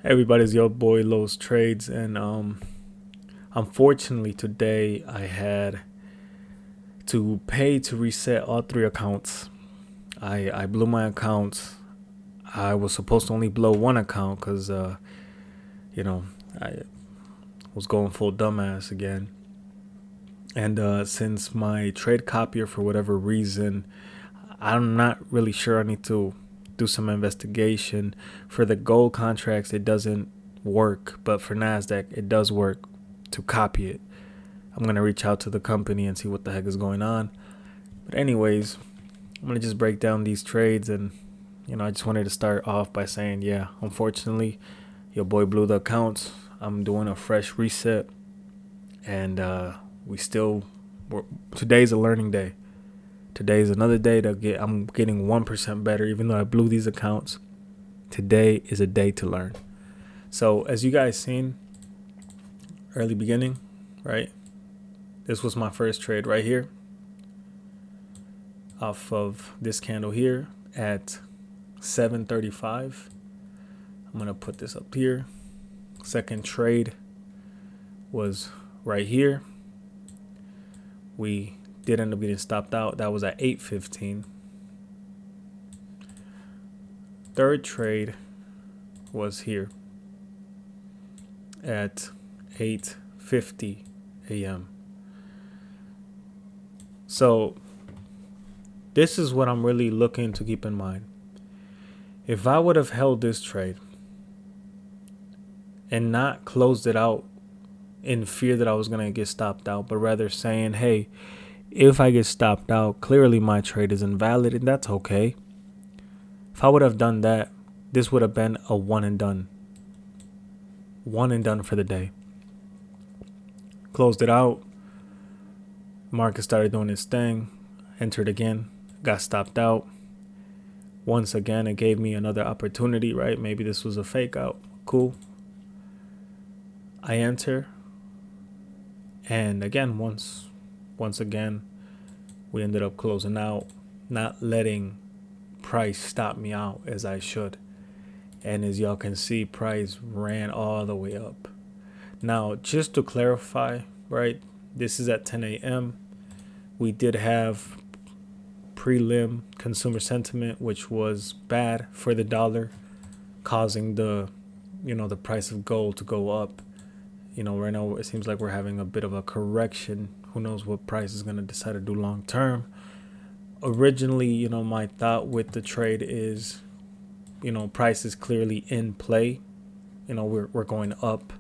Everybody's your boy Los Trades, and unfortunately today I had to pay to reset all three accounts. I blew my accounts. I was supposed to only blow one account because you know I was going full dumbass again. And since my trade copier, for whatever reason, I'm not really sure. I need to do some investigation. For the gold contracts, it doesn't work, but for Nasdaq, it does work to copy it. I'm gonna reach out to the company and see what the heck is going on. But anyways, I'm gonna just break down these trades, and I just wanted to start off by saying, yeah, unfortunately, your boy blew the accounts. I'm doing a fresh reset, and today's a learning day. Today's another day I'm getting 1% better, even though I blew these accounts. Today is a day to learn. So as you guys seen, early beginning, right? This was my first trade right here, off of this candle here at 7:35. I'm gonna put this up here. Second trade was right here. We did end up getting stopped out. That was at 8:15. Third trade was here at 8:50 a.m. So this is what I'm really looking to keep in mind. If I would have held this trade and not closed it out in fear that I was going to get stopped out, but rather saying, hey, if I get stopped out, clearly my trade is invalid, and that's okay. If I would have done that, this would have been a one and done. One and done for the day. Closed it out. Market started doing its thing. Entered again. Got stopped out. Once again, it gave me another opportunity, right? Maybe this was a fake out. Cool. I enter. And again, once again, we ended up closing out, not letting price stop me out as I should. And as y'all can see, price ran all the way up. Now, just to clarify, right, this is at 10 a.m. We did have prelim consumer sentiment, which was bad for the dollar, causing the price of gold to go up. Right now it seems like we're having a bit of a correction. Who knows what price is going to decide to do long term. Originally, my thought with the trade is, price is clearly in play. We're going up.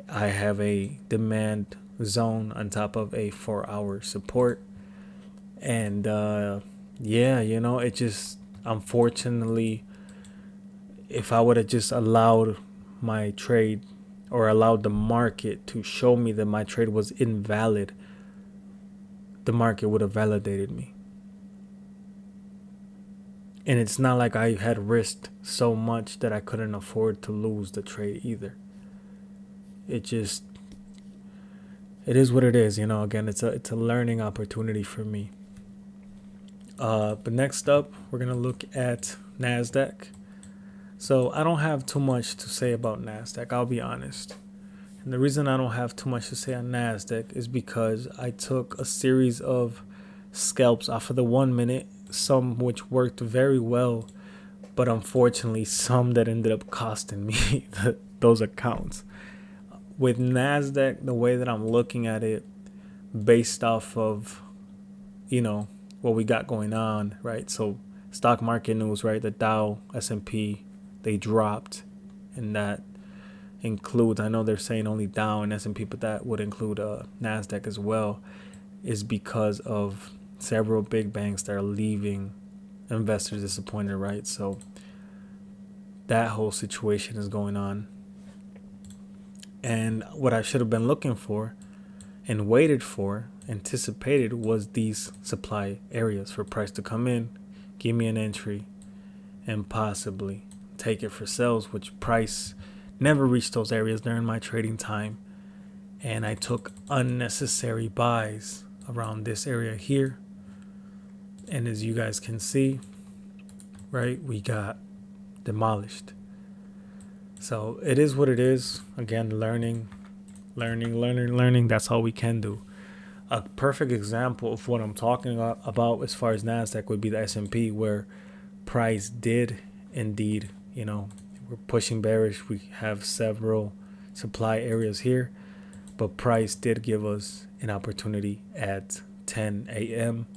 I have a demand zone on top of a 4-hour support. And it just, unfortunately, if I would have just allowed my trade or allowed the market to show me that my trade was invalid, the market would have validated me. And it's not like I had risked so much that I couldn't afford to lose the trade either. It is what it is. Again, it's a learning opportunity for me. But next up, we're going to look at Nasdaq. So I don't have too much to say about Nasdaq, I'll be honest. And the reason I don't have too much to say on Nasdaq is because I took a series of scalps off of the 1 minute, some which worked very well, but unfortunately some that ended up costing me those accounts. With Nasdaq, the way that I'm looking at it, based off of, what we got going on, right? So stock market news, right? The Dow, S&P, they dropped, and that includes, I know they're saying only Dow and S&P, but that would include Nasdaq as well, is because of several big banks that are leaving investors disappointed, right? So that whole situation is going on. And what I should have been looking for and waited for, anticipated, was these supply areas for price to come in, give me an entry, and possibly take it for sales, which price never reached those areas during my trading time. And I took unnecessary buys around this area here. And as you guys can see, right, we got demolished. So it is what it is. Again, learning. That's all we can do. A perfect example of what I'm talking about as far as Nasdaq would be the S&P, where price did indeed, we're pushing bearish. We have several supply areas here, but price did give us an opportunity at 10 a.m.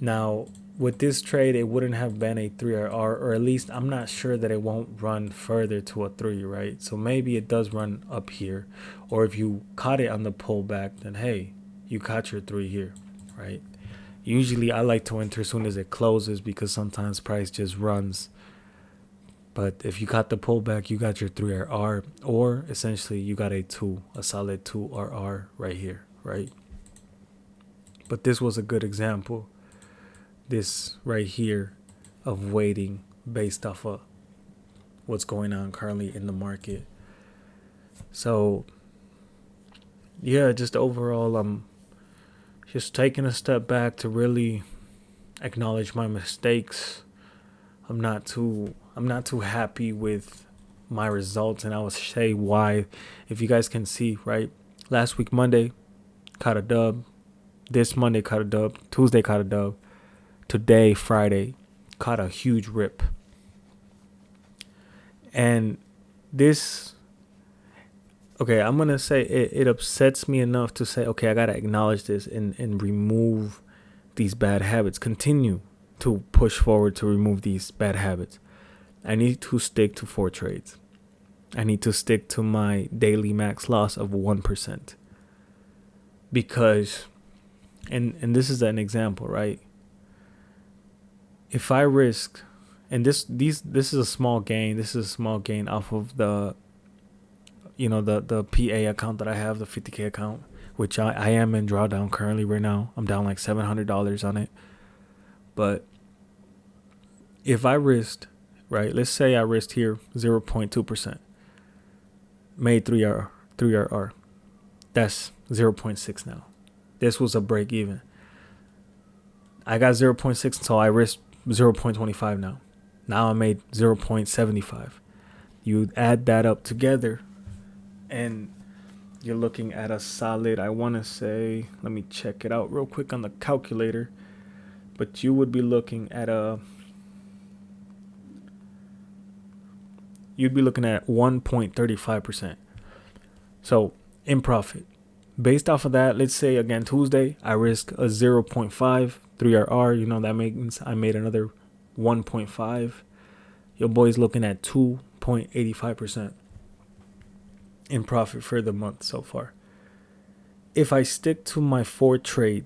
Now, with this trade, it wouldn't have been a 3RR, or at least I'm not sure that it won't run further to a 3, right? So maybe it does run up here, or if you caught it on the pullback, then hey, you caught your 3 here, right? Usually I like to enter as soon as it closes because sometimes price just runs. But if you got the pullback, you got your 3RR, or essentially you got a solid 2RR right here, right? But this was a good example, this right here, of waiting based off of what's going on currently in the market. So yeah, just overall, I'm just taking a step back to really acknowledge my mistakes. I'm not too happy with my results, and I will say why. If you guys can see, right, last week Monday caught a dub, this Monday caught a dub, Tuesday caught a dub, today Friday caught a huge rip. And this, okay, I'm gonna say it upsets me enough to say, okay, I gotta acknowledge this and remove these bad habits, continue to push forward to remove these bad habits. I need to stick to 4 trades. I need to stick to my daily max loss of 1%. Because, and this is an example, right? If I risk, and this is a small gain. This is a small gain off of the, the PA account that I have, the 50K account, which I am in drawdown currently right now. I'm down like $700 on it. But if I risked, right, let's say I risked here 0.2%, made 3RR. That's 0.6 now. This was a break even. I got 0.6, so I risked 0.25 now. Now I made 0.75. You add that up together, and you're looking at a solid, I want to say, let me check it out real quick on the calculator, but you would be looking at you'd be looking at 1.35%. So in profit. Based off of that, let's say again Tuesday, I risk a 0.5 3RR. That means I made another 1.5. Your boy's looking at 2.85% in profit for the month so far. If I stick to my 4 trade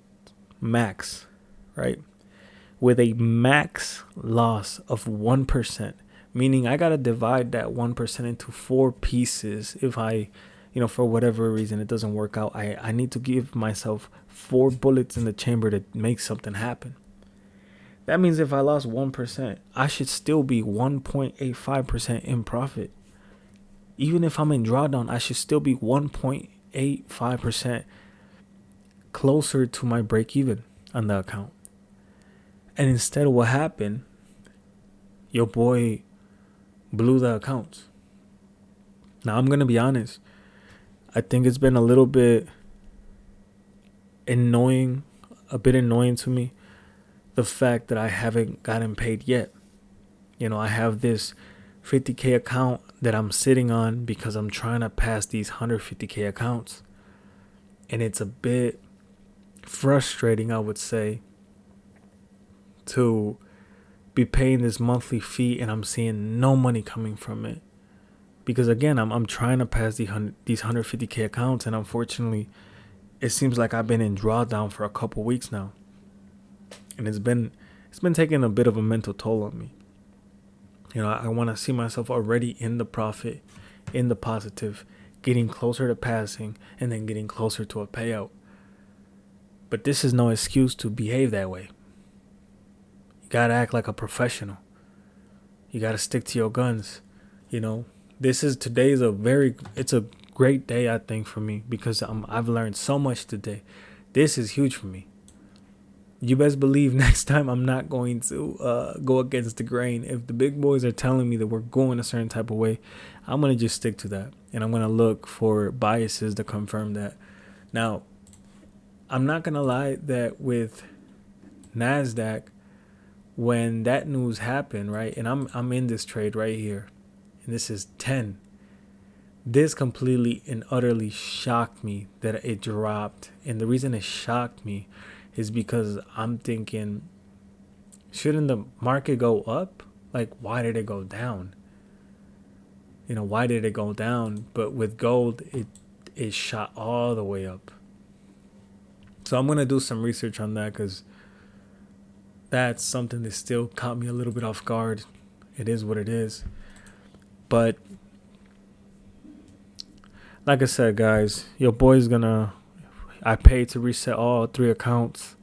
max, right, with a max loss of 1%, meaning I got to divide that 1% into 4 pieces. If I, for whatever reason it doesn't work out, I need to give myself 4 bullets in the chamber to make something happen. That means if I lost 1%, I should still be 1.85% in profit. Even if I'm in drawdown, I should still be 1.85% closer to my break even on the account. And instead, what happened, your boy blew the accounts. Now, I'm going to be honest. I think it's been a little bit annoying to me, the fact that I haven't gotten paid yet. I have this 50K account that I'm sitting on because I'm trying to pass these 150K accounts. And it's a bit frustrating, I would say, to be paying this monthly fee and I'm seeing no money coming from it. Because again, I'm trying to pass these 150K accounts, and unfortunately, it seems like I've been in drawdown for a couple weeks now. And it's been taking a bit of a mental toll on me. I want to see myself already in the profit, in the positive, getting closer to passing, and then getting closer to a payout. But this is no excuse to behave that way. You got to act like a professional. You got to stick to your guns. Today's it's a great day, I think, for me, because I've learned so much today. This is huge for me. you best believe next time I'm not going to go against the grain. If the big boys are telling me that we're going a certain type of way, I'm going to just stick to that. And I'm going to look for biases to confirm that. Now, I'm not going to lie that with Nasdaq, when that news happened, right? And I'm in this trade right here. And this is 10. This completely and utterly shocked me that it dropped. And the reason it shocked me is because I'm thinking, shouldn't the market go up? Like, why did it go down? Why did it go down? But with gold, it shot all the way up. So I'm going to do some research on that, because that's something that still caught me a little bit off guard. It is what it is. But like I said, guys, your boy's I paid to reset all 3 accounts.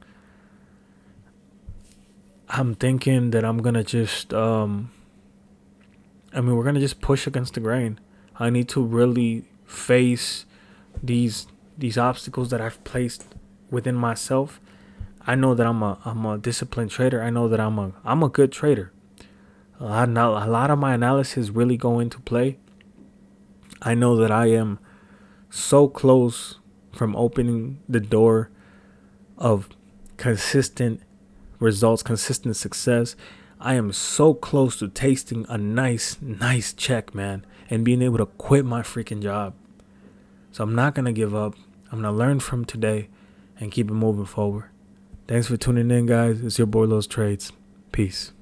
I'm thinking that I'm gonna just we're gonna just push against the grain. I need to really face these obstacles that I've placed within myself. I know that I'm a disciplined trader. I know that I'm a good trader. A lot of my analysis really go into play. I know that I am so close from opening the door of consistent results, consistent success. I am so close to tasting a nice check, man, and being able to quit my freaking job. So I'm not going to give up. I'm going to learn from today and keep it moving forward. Thanks for tuning in, guys. It's your boy Los Trades. Peace.